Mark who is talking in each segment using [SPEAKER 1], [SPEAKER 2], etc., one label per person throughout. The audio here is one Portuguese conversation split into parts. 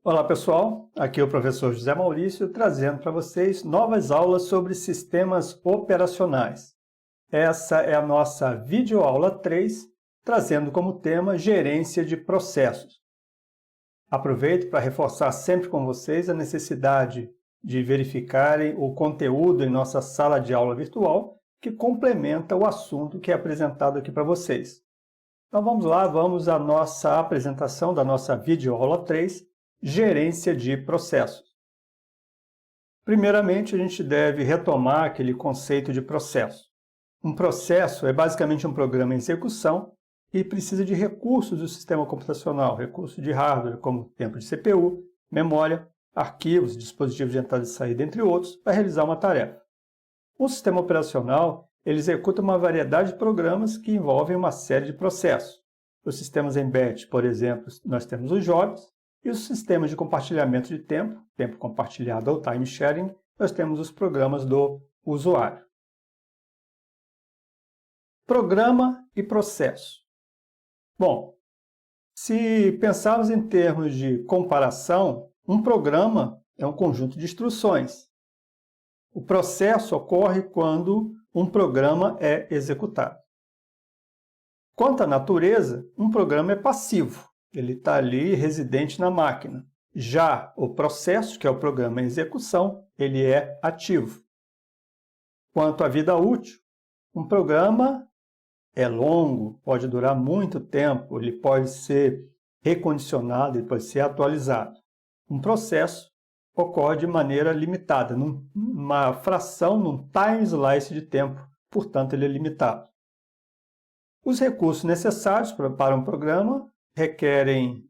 [SPEAKER 1] Olá pessoal, aqui é o professor José Maurício trazendo para vocês novas aulas sobre sistemas operacionais. Essa é a nossa videoaula 3, trazendo como tema gerência de processos. Aproveito para reforçar sempre com vocês a necessidade de verificarem o conteúdo em nossa sala de aula virtual, que complementa o assunto que é apresentado aqui para vocês. Então vamos lá, vamos à nossa apresentação da nossa videoaula 3, gerência de processos. Primeiramente, a gente deve retomar aquele conceito de processo. Um processo é basicamente um programa em execução e precisa de recursos do sistema computacional, recursos de hardware, como tempo de CPU, memória, arquivos, dispositivos de entrada e saída, entre outros, para realizar uma tarefa. Um sistema operacional ele executa uma variedade de programas que envolvem uma série de processos. Os sistemas embedded, por exemplo, nós temos os jobs, e os sistemas de compartilhamento de tempo, tempo compartilhado ou time sharing, nós temos os programas do usuário. Programa e processo. Bom, se pensarmos em termos de comparação, um programa é um conjunto de instruções. O processo ocorre quando um programa é executado. Quanto à natureza, um programa é passivo. Ele está ali residente na máquina. Já o processo, que é o programa em execução, ele é ativo. Quanto à vida útil, um programa é longo, pode durar muito tempo, ele pode ser recondicionado, ele pode ser atualizado. Um processo ocorre de maneira limitada, numa fração, num time slice de tempo, portanto ele é limitado. Os recursos necessários para um programa requerem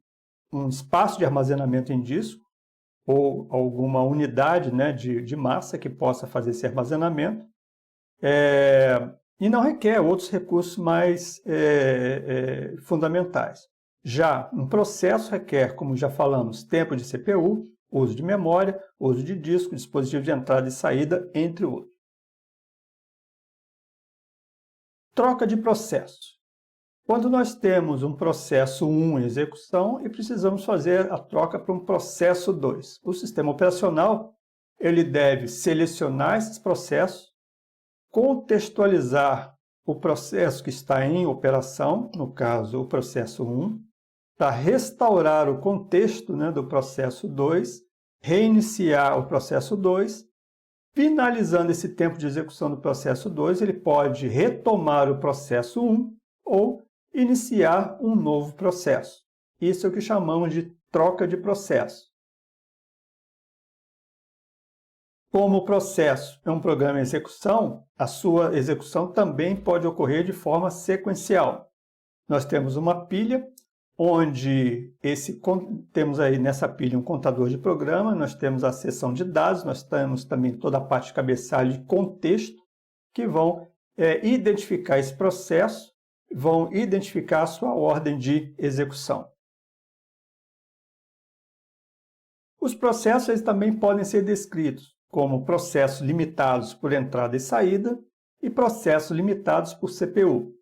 [SPEAKER 1] um espaço de armazenamento em disco ou alguma unidade, né, de massa que possa fazer esse armazenamento e não requer outros recursos mais fundamentais. Já um processo requer, como já falamos, tempo de CPU, uso de memória, uso de disco, dispositivo de entrada e saída, entre outros. Troca de processo. Quando nós temos um processo 1 em execução e precisamos fazer a troca para um processo 2. O sistema operacional ele deve selecionar esses processos, contextualizar o processo que está em operação, no caso o processo 1, para restaurar o contexto, né, do processo 2, reiniciar o processo 2, finalizando esse tempo de execução do processo 2, ele pode retomar o processo 1 ou iniciar um novo processo. Isso é o que chamamos de troca de processo. Como o processo é um programa em execução, a sua execução também pode ocorrer de forma sequencial. Nós temos uma pilha, onde temos aí nessa pilha um contador de programa, nós temos a seção de dados, nós temos também toda a parte de cabeçalho de contexto, que vão identificar esse processo, vão identificar a sua ordem de execução. Os processos eles também podem ser descritos como processos limitados por entrada e saída e processos limitados por CPU.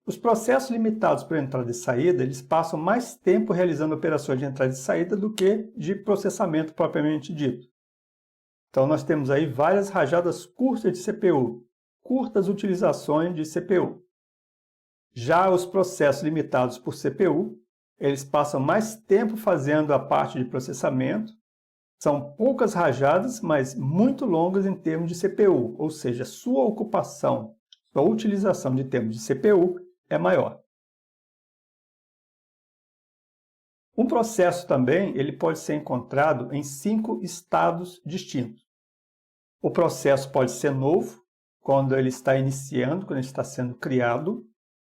[SPEAKER 1] Os processos limitados por entrada e saída, eles passam mais tempo realizando operações de entrada e saída do que de processamento propriamente dito. Então nós temos aí várias rajadas curtas de CPU, curtas utilizações de CPU. Já os processos limitados por CPU, eles passam mais tempo fazendo a parte de processamento, são poucas rajadas, mas muito longas em termos de CPU, ou seja, sua ocupação, sua utilização de termos de CPU é maior. Um processo também ele pode ser encontrado em 5 estados distintos. O processo pode ser novo, quando ele está iniciando, quando ele está sendo criado.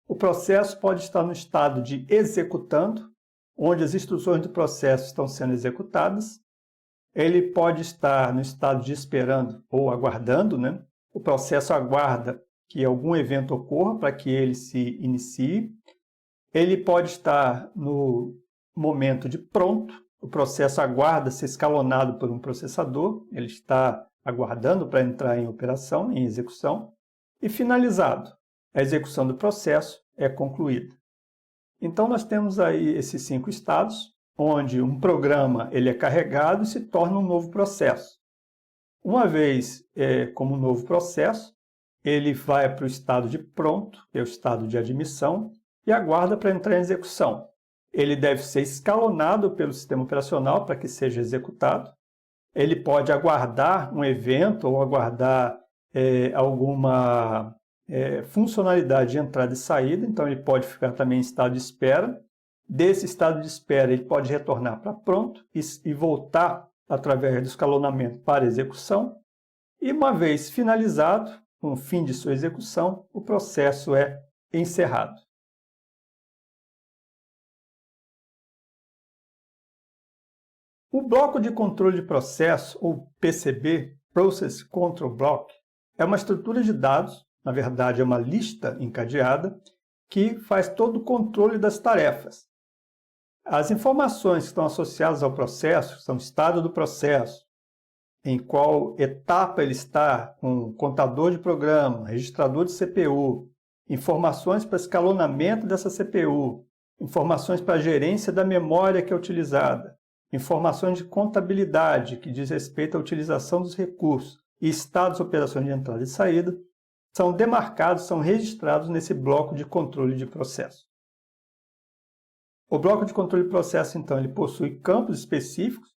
[SPEAKER 1] O processo pode estar no estado de executando, onde as instruções do processo estão sendo executadas. Ele pode estar no estado de esperando ou aguardando, né? O processo aguarda que algum evento ocorra para que ele se inicie. Ele pode estar no momento de pronto. O processo aguarda ser escalonado por um processador. Ele está aguardando para entrar em operação, em execução. E finalizado. A execução do processo é concluída. Então, nós temos aí esses 5 estados. onde um programa ele é carregado e se torna um novo processo. Uma vez como um novo processo, ele vai para o estado de pronto, que é o estado de admissão, e aguarda para entrar em execução. Ele deve ser escalonado pelo sistema operacional para que seja executado. Ele pode aguardar um evento ou aguardar alguma funcionalidade de entrada e saída, então ele pode ficar também em estado de espera. Desse estado de espera, ele pode retornar para pronto e voltar através do escalonamento para execução. E uma vez finalizado, com o fim de sua execução, o processo é encerrado. O bloco de controle de processo, ou PCB, Process Control Block, é uma estrutura de dados, na verdade é uma lista encadeada, que faz todo o controle das tarefas. As informações que estão associadas ao processo, são o estado do processo, em qual etapa ele está, com contador de programa, registrador de CPU, informações para escalonamento dessa CPU, informações para a gerência da memória que é utilizada, informações de contabilidade, que diz respeito à utilização dos recursos, e estados de operações de entrada e saída, são demarcados, são registrados nesse bloco de controle de processo. O bloco de controle de processo, então, ele possui campos específicos,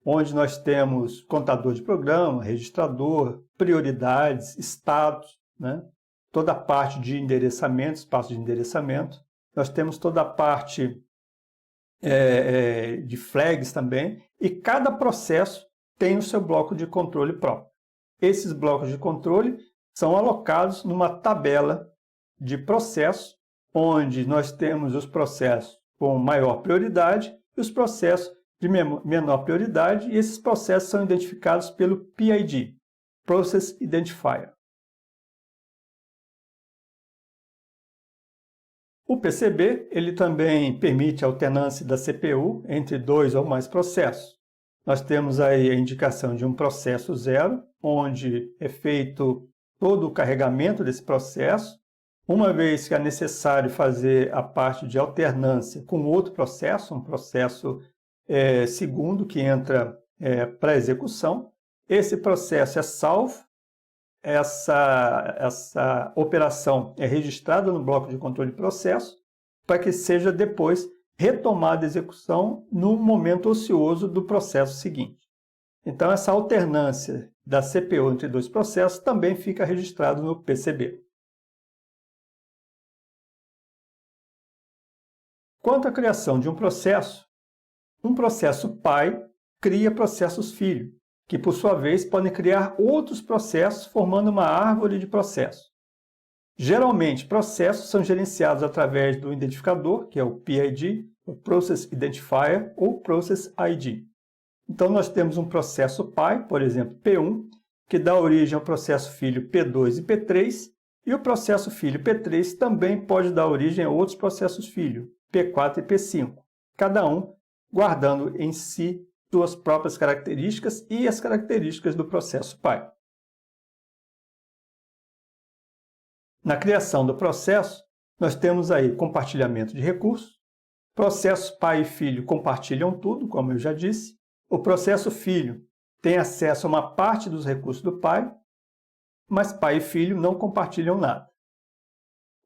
[SPEAKER 1] onde nós temos contador de programa, registrador, prioridades, status, né? Toda a parte de endereçamento, espaço de endereçamento. Nós temos toda a parte de flags também, e cada processo tem o seu bloco de controle próprio. Esses blocos de controle são alocados numa tabela de processos, onde nós temos os processos com maior prioridade e os processos de menor prioridade, e esses processos são identificados pelo PID, Process Identifier. O PCB ele também permite a alternância da CPU entre dois ou mais processos. Nós temos aí a indicação de um processo zero, onde é feito todo o carregamento desse processo. Uma vez que é necessário fazer a parte de alternância com outro processo, um processo segundo que entra para execução, esse processo é salvo, essa operação é registrada no bloco de controle de processo, para que seja depois retomada a execução no momento ocioso do processo seguinte. Então, essa alternância da CPU entre dois processos também fica registrado no PCB. Quanto à criação de um processo pai cria processos filho, que por sua vez podem criar outros processos formando uma árvore de processos. Geralmente, processos são gerenciados através do identificador, que é o PID, o Process Identifier ou Process ID. Então, nós temos um processo pai, por exemplo, P1, que dá origem ao processo filho P2 e P3, e o processo filho P3 também pode dar origem a outros processos filho, P4 e P5, cada um guardando em si suas próprias características e as características do processo pai. Na criação do processo, nós temos aí compartilhamento de recursos, processos pai e filho compartilham tudo, como eu já disse, o processo filho tem acesso a uma parte dos recursos do pai, mas pai e filho não compartilham nada.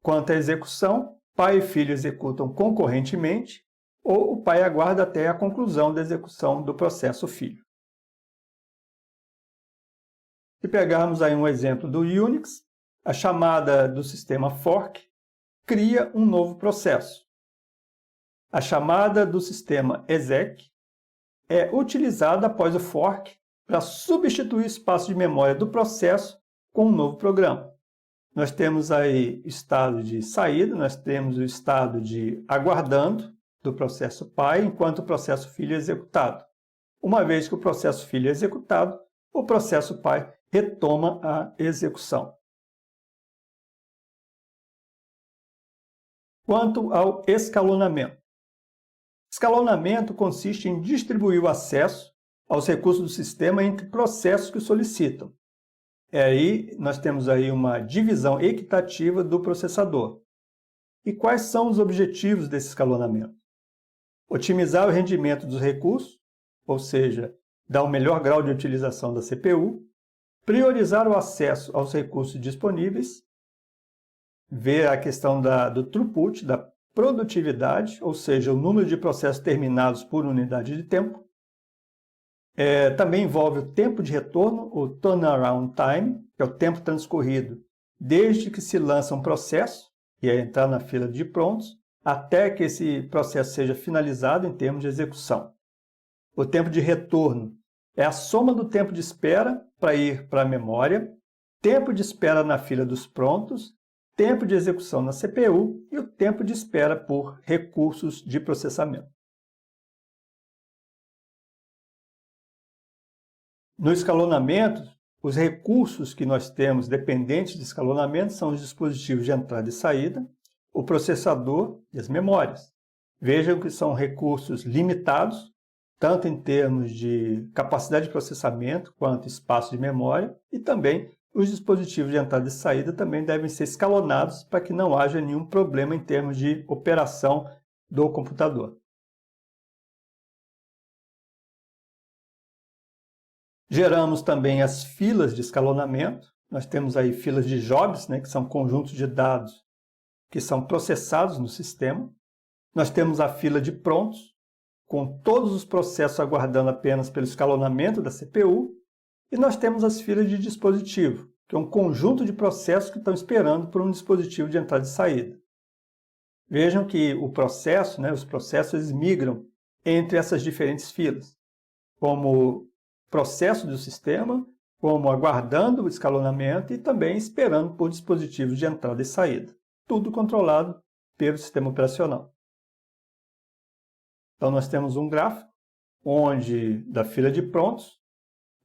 [SPEAKER 1] Quanto à execução, pai e filho executam concorrentemente, ou o pai aguarda até a conclusão da execução do processo filho. Se pegarmos aí um exemplo do Unix, a chamada do sistema fork cria um novo processo. A chamada do sistema exec é utilizada após o fork para substituir o espaço de memória do processo com um novo programa. Nós temos aí o estado de saída, nós temos o estado de aguardando do processo pai, enquanto o processo filho é executado. Uma vez que o processo filho é executado, o processo pai retoma a execução. Quanto ao escalonamento. Escalonamento consiste em distribuir o acesso aos recursos do sistema entre processos que solicitam. E aí nós temos aí uma divisão equitativa do processador. E quais são os objetivos desse escalonamento? Otimizar o rendimento dos recursos, ou seja, dar um melhor grau de utilização da CPU. Priorizar o acesso aos recursos disponíveis. Ver a questão do throughput, da produtividade, ou seja, o número de processos terminados por unidade de tempo. Também envolve o tempo de retorno, o turnaround time, que é o tempo transcorrido desde que se lança um processo, e é entrar na fila de prontos, até que esse processo seja finalizado em termos de execução. O tempo de retorno é a soma do tempo de espera para ir para a memória, tempo de espera na fila dos prontos, tempo de execução na CPU e o tempo de espera por recursos de processamento. No escalonamento, os recursos que nós temos dependentes de escalonamento são os dispositivos de entrada e saída, o processador e as memórias. Vejam que são recursos limitados, tanto em termos de capacidade de processamento quanto espaço de memória, e também os dispositivos de entrada e saída também devem ser escalonados para que não haja nenhum problema em termos de operação do computador. Geramos também as filas de escalonamento. Nós temos aí filas de jobs, que são conjuntos de dados que são processados no sistema. Nós temos a fila de prontos, com todos os processos aguardando apenas pelo escalonamento da CPU. E nós temos as filas de dispositivo, que é um conjunto de processos que estão esperando por um dispositivo de entrada e saída. Vejam que o processo, os processos migram entre essas diferentes filas, como processo do sistema, como aguardando o escalonamento e também esperando por dispositivos de entrada e saída. Tudo controlado pelo sistema operacional. Então, nós temos um gráfico onde, da fila de prontos,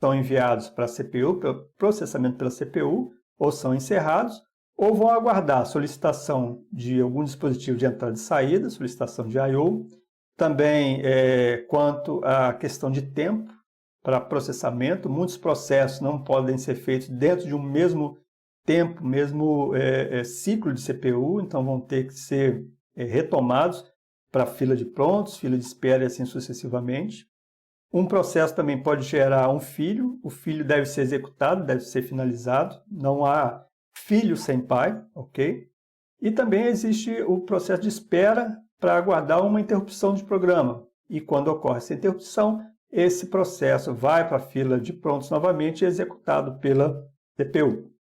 [SPEAKER 1] são enviados para a CPU, para processamento pela CPU, ou são encerrados, ou vão aguardar a solicitação de algum dispositivo de entrada e saída, solicitação de I/O. Também, quanto à questão de tempo para processamento, muitos processos não podem ser feitos dentro de um mesmo tempo, mesmo ciclo de CPU, então vão ter que ser retomados para fila de prontos, fila de espera e assim sucessivamente. Um processo também pode gerar um filho, o filho deve ser executado, deve ser finalizado, não há filho sem pai, ok? E também existe o processo de espera para aguardar uma interrupção de programa. E quando ocorre essa interrupção, esse processo vai para a fila de prontos novamente e é executado pela CPU.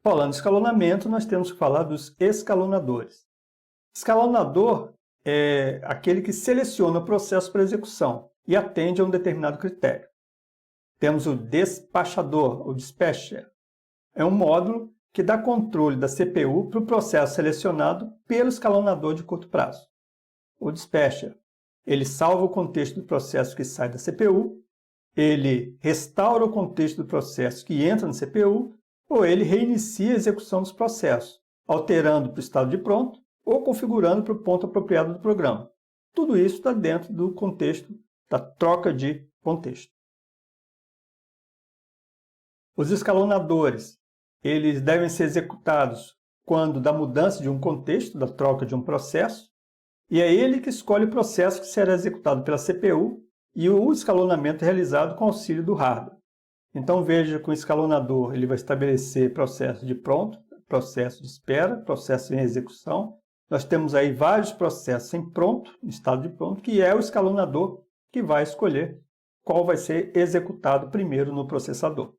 [SPEAKER 1] Falando de escalonamento, nós temos que falar dos escalonadores. Escalonador é aquele que seleciona o processo para execução e atende a um determinado critério. Temos o despachador, o dispatcher. É um módulo que dá controle da CPU para o processo selecionado pelo escalonador de curto prazo. O dispatcher, ele salva o contexto do processo que sai da CPU, ele restaura o contexto do processo que entra na CPU, ou ele reinicia a execução dos processos, alterando para o estado de pronto ou configurando para o ponto apropriado do programa. Tudo isso está dentro do contexto da troca de contexto. Os escalonadores, eles devem ser executados quando da mudança de um contexto, da troca de um processo, e é ele que escolhe o processo que será executado pela CPU e o escalonamento é realizado com auxílio do hardware. Então veja que o escalonador ele vai estabelecer processo de pronto, processo de espera, processo em execução. Nós temos aí vários processos em pronto, em estado de pronto, que é o escalonador que vai escolher qual vai ser executado primeiro no processador.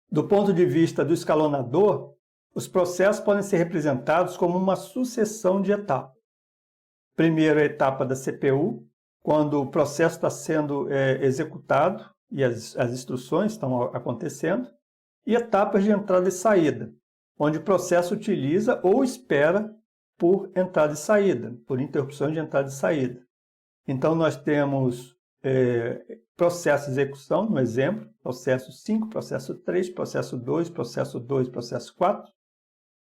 [SPEAKER 1] Do ponto de vista do escalonador, os processos podem ser representados como uma sucessão de etapas. Primeiro, a etapa da CPU, quando o processo está sendo executado e as instruções estão acontecendo, e etapas de entrada e saída, onde o processo utiliza ou espera por entrada e saída, por interrupções de entrada e saída. Então, nós temos processo de execução, no exemplo, processo 5, processo 3, processo 2, processo 4,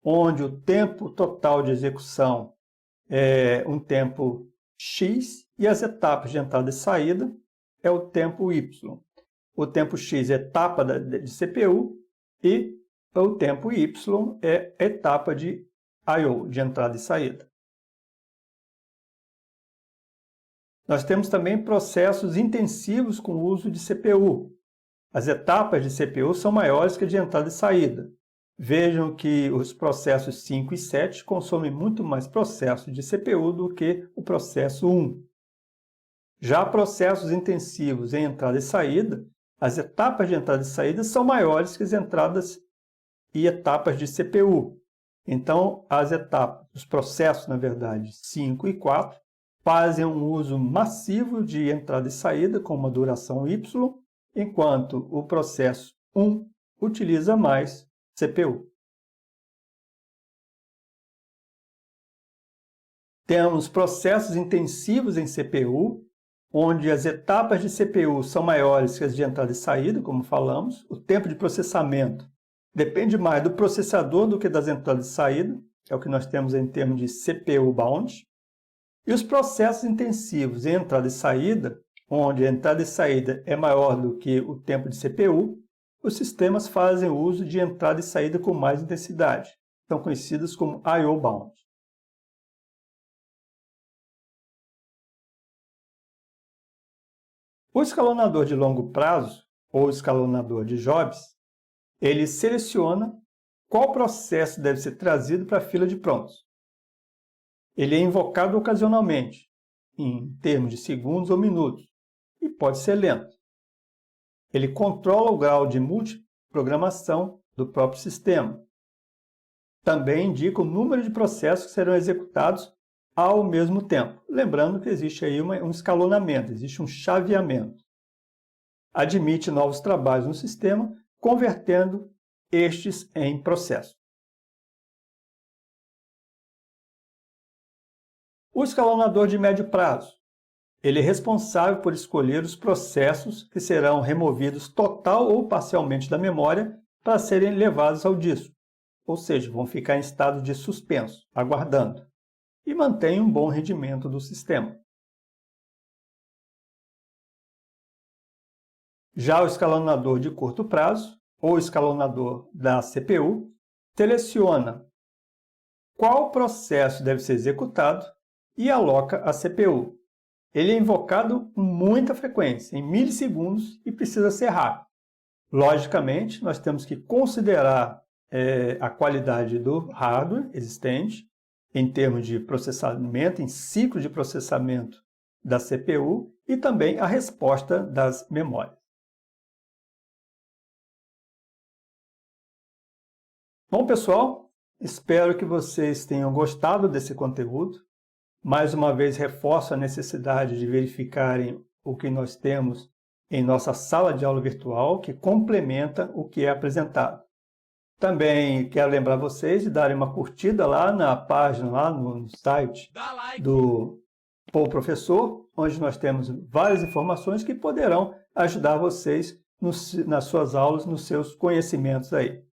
[SPEAKER 1] onde o tempo total de execução é um tempo X e as etapas de entrada e saída é o tempo Y. O tempo X é etapa de CPU e o tempo Y é etapa de I/O, de entrada e saída. Nós temos também processos intensivos com o uso de CPU. As etapas de CPU são maiores que a de entrada e saída. Vejam que os processos 5 e 7 consomem muito mais processos de CPU do que o processo 1. Já processos intensivos em entrada e saída, as etapas de entrada e saída são maiores que as entradas e etapas de CPU. Então, os processos, na verdade, 5 e 4, fazem um uso massivo de entrada e saída com uma duração Y, enquanto o processo 1 utiliza mais CPU. Temos processos intensivos em CPU, onde as etapas de CPU são maiores que as de entrada e saída, como falamos. O tempo de processamento depende mais do processador do que das entradas e saída, é o que nós temos em termos de CPU bound. E os processos intensivos em entrada e saída, onde a entrada e saída é maior do que o tempo de CPU, os sistemas fazem uso de entrada e saída com mais intensidade. São conhecidos como I/O bound. O escalonador de longo prazo, ou escalonador de Jobs, ele seleciona qual processo deve ser trazido para a fila de prontos. Ele é invocado ocasionalmente, em termos de segundos ou minutos, e pode ser lento. Ele controla o grau de multiprogramação do próprio sistema. Também indica o número de processos que serão executados ao mesmo tempo. Lembrando que existe aí um escalonamento, existe um chaveamento. Admite novos trabalhos no sistema, convertendo estes em processo. O escalonador de médio prazo. Ele é responsável por escolher os processos que serão removidos total ou parcialmente da memória para serem levados ao disco, ou seja, vão ficar em estado de suspenso, aguardando, e mantém um bom rendimento do sistema. Já o escalonador de curto prazo, ou escalonador da CPU, seleciona qual processo deve ser executado e aloca a CPU. Ele é invocado com muita frequência, em milissegundos, e precisa ser rápido. Logicamente, nós temos que considerar a qualidade do hardware existente, em termos de processamento, em ciclo de processamento da CPU, e também a resposta das memórias. Bom, pessoal, espero que vocês tenham gostado desse conteúdo. Mais uma vez, reforço a necessidade de verificarem o que nós temos em nossa sala de aula virtual, que complementa o que é apresentado. Também quero lembrar vocês de darem uma curtida lá na página, lá no site do Pô Professor, onde nós temos várias informações que poderão ajudar vocês nas suas aulas, nos seus conhecimentos aí.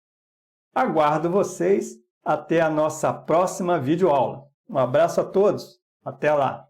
[SPEAKER 1] Aguardo vocês até a nossa próxima videoaula. Um abraço a todos, até lá!